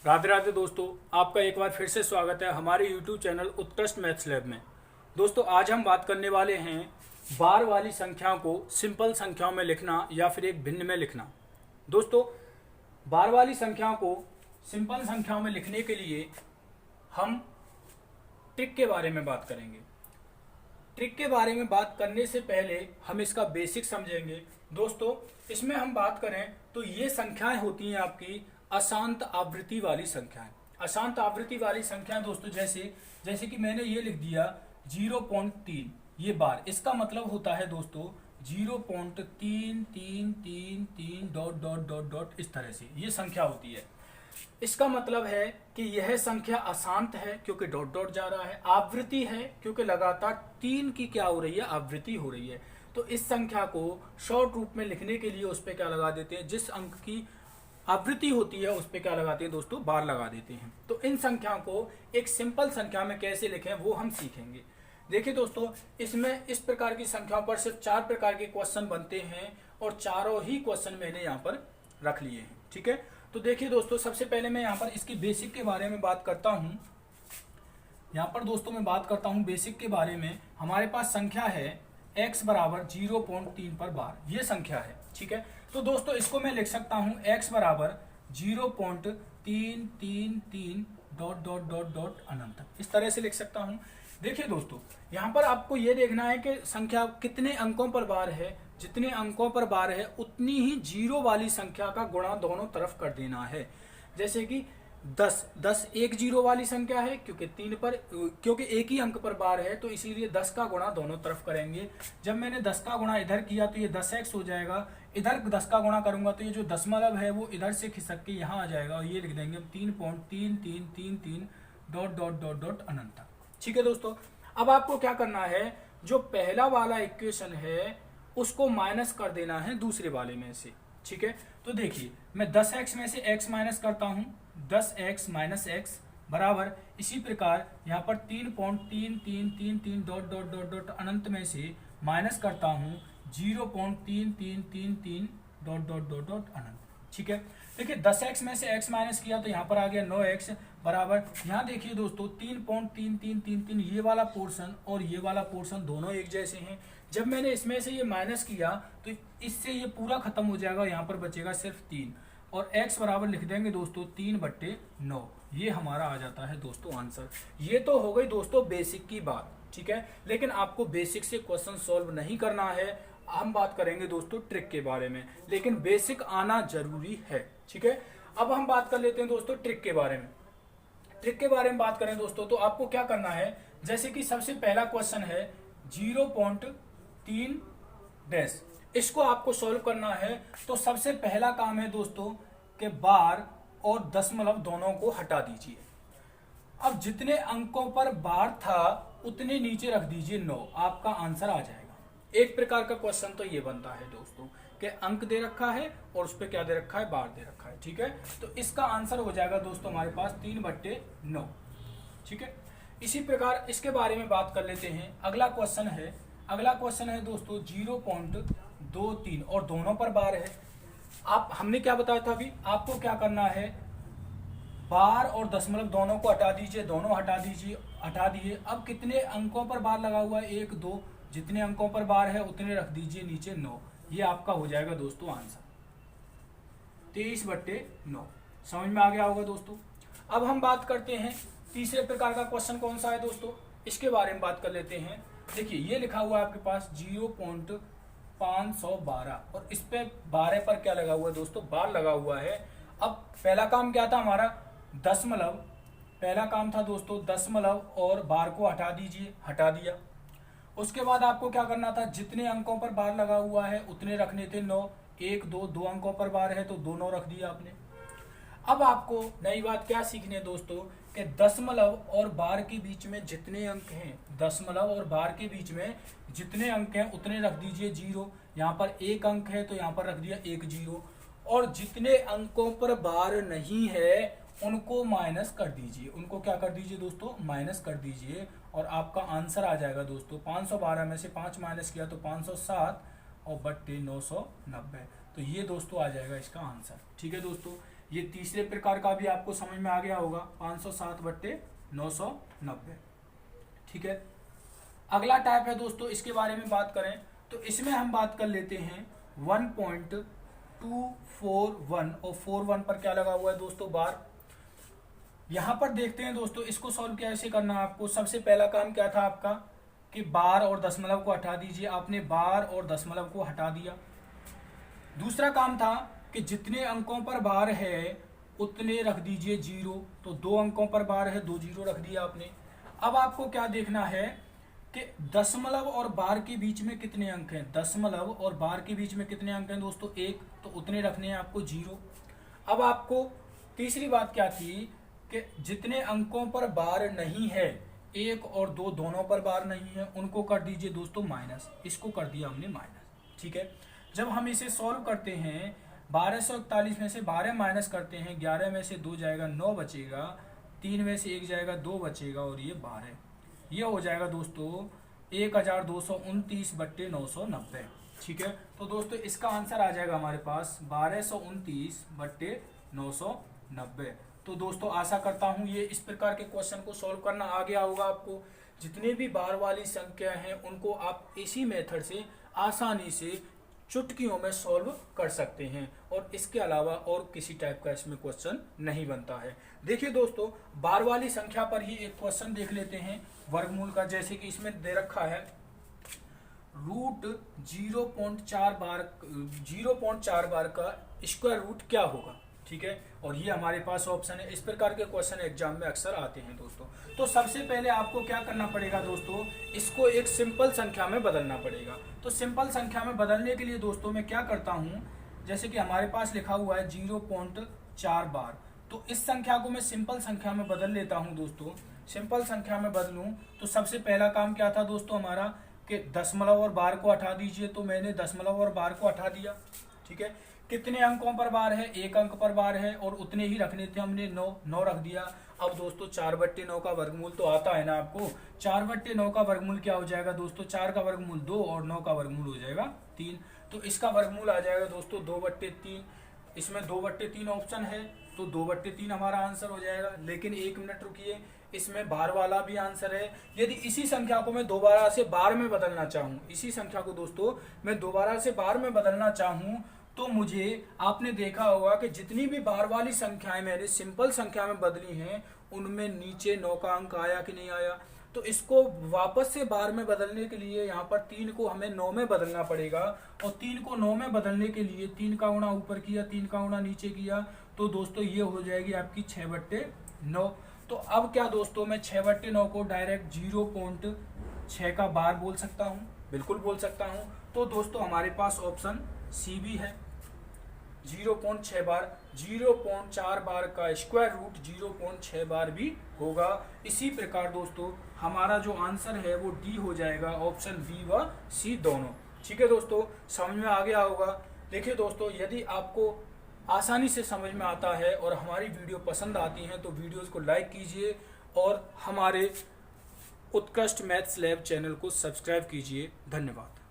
राधे राधे दोस्तों, आपका एक बार फिर से स्वागत है हमारे YouTube चैनल उत्कृष्ट मैथ्स लैब में। दोस्तों आज हम बात करने वाले हैं बार वाली संख्याओं को सिंपल संख्याओं में लिखना या फिर एक भिन्न में लिखना। दोस्तों बार वाली संख्याओं को सिंपल संख्याओं में लिखने के लिए हम ट्रिक के बारे में बात करेंगे। ट्रिक के बारे में बात करने से पहले हम इसका बेसिक समझेंगे। दोस्तों इसमें हम बात करें तो ये संख्याएं होती हैं आपकी अशांत आवृत्ति वाली संख्याएं। अशांत आवृत्ति वाली संख्याएं दोस्तों जैसे कि मैंने ये लिख दिया 0.3, ये बार, इसका मतलब होता है दोस्तों 0.3333 डॉट डॉट डॉट डॉट, इस तरह से ये संख्या होती है। इसका मतलब है कि यह संख्या अशांत है क्योंकि डॉट डॉट जा रहा है, आवृत्ति है क्योंकि लगातार 3 की क्या हो रही है, आवृत्ति हो रही है। तो इस संख्या को शॉर्ट रूप में लिखने के लिए उस पर क्या लगा देते हैं, जिस अंक की आवृत्ति होती है उस पर क्या लगाते हैं दोस्तों, बार लगा देते हैं। तो इन संख्याओं को एक सिंपल संख्या में कैसे लिखें वो हम सीखेंगे। देखिए दोस्तों इसमें इस प्रकार की संख्याओं पर सिर्फ 4 प्रकार के क्वेश्चन बनते हैं और चारों ही क्वेश्चन मैंने यहाँ पर रख लिए हैं। ठीक है, तो देखिए दोस्तों सबसे पहले मैं यहाँ पर इसकी बेसिक के बारे में बात करता हूँ। यहाँ पर दोस्तों मैं बात करता हूँ बेसिक के बारे में। हमारे पास संख्या है x बराबर 0.3 पर बार, ये संख्या है। ठीक है, तो दोस्तों इसको मैं लिख सकता हूँ x बराबर 0.333 डॉट डॉट डॉट डॉट अनंत, इस तरह से लिख सकता हूँ। देखिए दोस्तों यहाँ पर आपको ये देखना है कि संख्या कितने अंकों पर बार है। जितने अंकों पर बार है उतनी ही जीरो वाली संख्या का गुणा दोनों तरफ कर देना है। जैसे कि 10 एक जीरो वाली संख्या है क्योंकि एक ही अंक पर बार है, तो इसीलिए 10 का गुणा दोनों तरफ करेंगे। जब मैंने 10 का गुणा इधर किया तो ये 10x हो जाएगा, इधर 10 का गुणा करूंगा तो ये जो दशमलव है वो इधर से खिसक के यहाँ आ जाएगा और ये लिख देंगे हम 3.3333 डॉट डॉट डॉट डॉट अनंत। ठीक है दोस्तों, अब आपको क्या करना है, जो पहला वाला इक्वेशन है उसको माइनस कर देना है दूसरे वाले में से। ठीक है, तो देखिए मैं 10x में से x माइनस करता हूँ, 10x माइनस x बराबर, इसी प्रकार यहाँ पर 3.3333 डॉट डॉट डॉट डॉट अनंत में से माइनस करता हूँ 0.3333 डॉट डॉट डॉट डॉट अनंत। ठीक है, देखिए 10x में से x माइनस किया तो यहाँ पर आ गया 9x बराबर, यहाँ देखिए दोस्तों 3.3333 ये वाला पोर्शन और ये वाला पोर्शन दोनों एक जैसे हैं। जब मैंने इसमें से ये माइनस किया तो इससे ये पूरा खत्म हो जाएगा, यहाँ पर बचेगा सिर्फ 3 और x बराबर लिख देंगे दोस्तों 3/9। ये हमारा आ जाता है दोस्तों आंसर। ये तो हो गई दोस्तों बेसिक की बात। ठीक है, लेकिन आपको बेसिक से क्वेश्चन सॉल्व नहीं करना है, हम बात करेंगे दोस्तों ट्रिक के बारे में, लेकिन बेसिक आना जरूरी है। ठीक है, अब हम बात कर लेते हैं दोस्तों ट्रिक के बारे में। ट्रिक के बारे में बात करें दोस्तों तो आपको क्या करना है, जैसे कि सबसे पहला क्वेश्चन है 0.3 डैश, इसको आपको सॉल्व करना है। तो सबसे पहला काम है दोस्तों कि बार और दशमलव दोनों को हटा दीजिए। अब जितने अंकों पर बार था उतने नीचे रख दीजिए 9, आपका आंसर आ जाएगा। एक प्रकार का क्वेश्चन तो ये बनता है दोस्तों कि अंक दे रखा है और उस पर क्या दे रखा है, बार दे रखा है। ठीक है, तो इसका आंसर हो जाएगा दोस्तों हमारे पास 3/9। ठीक है, इसी प्रकार इसके बारे में बात कर लेते हैं। अगला क्वेश्चन है दोस्तों 0.23 और दोनों पर बार है। हमने क्या बताया था अभी, आपको क्या करना है, बार और दशमलव दोनों को हटा दीजिए, दोनों हटा दिए। अब कितने अंकों पर बार लगा हुआ है, 1 2, जितने अंकों पर बार है उतने रख दीजिए नीचे 9। ये आपका हो जाएगा दोस्तों आंसर 23/9। समझ में आ गया होगा दोस्तों। अब हम बात करते हैं तीसरे प्रकार का क्वेश्चन कौन सा है दोस्तों, इसके बारे में बात कर लेते हैं। देखिए ये लिखा हुआ है आपके पास 0.512 और इस पे 12 पर क्या लगा हुआ है दोस्तों, बार लगा हुआ है। अब पहला काम क्या था हमारा, दशमलव, पहला काम था दोस्तों दशमलव और बार को हटा दिया। उसके बाद आपको क्या करना था, जितने अंकों पर बार लगा हुआ है उतने रखने थे 9, 1 2, 2 अंकों पर बार है तो दोनों रख दिया आपने। अब आपको नई बात क्या सीखनी है दोस्तों कि दशमलव और बार के बीच में जितने अंक हैं, दशमलव और बार के बीच में जितने अंक हैं उतने रख दीजिए 0। यहाँ पर 1 अंक है तो यहाँ पर रख दिया 1 0, और जितने अंकों पर बार नहीं है उनको माइनस कर दीजिए। उनको क्या कर दीजिए दोस्तों, माइनस कर दीजिए और आपका आंसर आ जाएगा दोस्तों 512 में से 5 माइनस किया तो 507 और बट्टे 990। तो ये दोस्तों आ जाएगा इसका आंसर। ठीक है दोस्तों, ये तीसरे प्रकार का भी आपको समझ में आ गया होगा, 560 बट्टे 990। ठीक है, अगला टाइप है दोस्तों, इसके बारे में बात करें तो इसमें हम बात कर लेते हैं 1.241 और 41 पर क्या लगा हुआ है दोस्तों, बार। यहां पर देखते हैं दोस्तों, इसको सॉल्व कैसे करना है आपको। सबसे पहला काम क्या था आपका कि बार और दशमलव को हटा दीजिए। आपने बार और दशमलव को हटा दिया। दूसरा काम था कि जितने अंकों पर बार है उतने रख दीजिए जीरो। तो 2 अंकों पर बार है, 2 जीरो रख दिया आपने। अब आपको क्या देखना है कि दशमलव और बार के बीच में कितने अंक हैं। दशमलव और बार के बीच में कितने अंक हैं दोस्तों, 1, तो उतने रखने हैं आपको जीरो। अब आपको तीसरी बात क्या थी कि जितने अंकों पर बार नहीं है, 1 और 2 दोनों पर बार नहीं है, उनको कर दीजिए दोस्तों माइनस। इसको कर दिया हमने माइनस। ठीक है, जब हम इसे सॉल्व करते हैं 1241 में से 12 माइनस करते हैं, 11 में से 2 जाएगा 9 बचेगा, 3 में से 1 जाएगा 2 बचेगा और ये 12। ये हो जाएगा दोस्तों 1229 बट्टे 990। ठीक है, तो दोस्तों इसका आंसर आ जाएगा हमारे पास 1229 बट्टे 990। तो दोस्तों आशा करता हूं ये इस प्रकार के क्वेश्चन को सॉल्व करना आ गया होगा आपको। जितने भी बार वाली संख्या हैं उनको आप इसी मेथड से आसानी से चुटकियों में सॉल्व कर सकते हैं, और इसके अलावा और किसी टाइप का इसमें क्वेश्चन नहीं बनता है। देखिए दोस्तों, बार वाली संख्या पर ही एक क्वेश्चन देख लेते हैं वर्गमूल का। जैसे कि इसमें दे रखा है रूट 0.4 बार का स्क्वायर रूट क्या होगा। ठीक है, और ये हमारे पास ऑप्शन है। इस प्रकार के क्वेश्चन एग्जाम में अक्सर आते हैं दोस्तों। तो सबसे पहले आपको क्या करना पड़ेगा दोस्तों, इसको एक सिंपल संख्या में बदलना पड़ेगा। तो सिंपल संख्या में बदलने के लिए दोस्तों मैं क्या करता हूं, जैसे कि हमारे पास लिखा हुआ है 0.4 बार, तो इस संख्या को मैं सिंपल संख्या में बदल लेता हूं दोस्तों। सिंपल संख्या में बदलूं तो सबसे पहला काम क्या था दोस्तों हमारा कि दशमलव और बार को हटा दीजिए। तो मैंने दशमलव और बार को हटा दिया। ठीक है, कितने अंकों पर बार है, 1 अंक पर बार है, और उतने ही रखने थे हमने, 9 रख दिया। अब दोस्तों 4/9 का वर्गमूल तो आता है ना आपको। 4/9 का वर्गमूल क्या हो जाएगा दोस्तों, 4 का वर्गमूल 2 और 9 का वर्गमूल हो जाएगा 3। तो इसका वर्गमूल आ जाएगा दोस्तों 2/3। इसमें 2/3 ऑप्शन है, तो 2/3 हमारा आंसर हो जाएगा। लेकिन 1 मिनट रुकिए, इसमें बार वाला भी आंसर है। यदि इसी संख्या को मैं दोबारा से बार में बदलना चाहूँ, इसी संख्या को दोस्तों मैं दोबारा से बार में बदलना चाहूँ, तो मुझे, आपने देखा होगा कि जितनी भी बार वाली संख्याएं मैंने सिंपल संख्या में बदली हैं उनमें नीचे 9 का अंक आया कि नहीं आया। तो इसको वापस से बार में बदलने के लिए यहाँ पर 3 को हमें 9 में बदलना पड़ेगा, और 3 को 9 में बदलने के लिए 3 का गुणा ऊपर किया, 3 का गुणा नीचे किया, तो दोस्तों ये हो जाएगी आपकी 6/9। तो अब क्या दोस्तों, मैं 6/9 को डायरेक्ट 0.6 का बार बोल सकता हूँ, बिल्कुल बोल सकता हूँ। तो दोस्तों हमारे पास ऑप्शन सी भी है, 0.6 बार। 0.4 बार का स्क्वायर रूट 0.6 बार भी होगा। इसी प्रकार दोस्तों हमारा जो आंसर है वो डी हो जाएगा, ऑप्शन बी व सी दोनों। ठीक है दोस्तों, समझ में आ गया होगा। देखिए दोस्तों, यदि आपको आसानी से समझ में आता है और हमारी वीडियो पसंद आती हैं तो वीडियोस को लाइक कीजिए और हमारे उत्कृष्ट मैथ्स लैब चैनल को सब्सक्राइब कीजिए। धन्यवाद।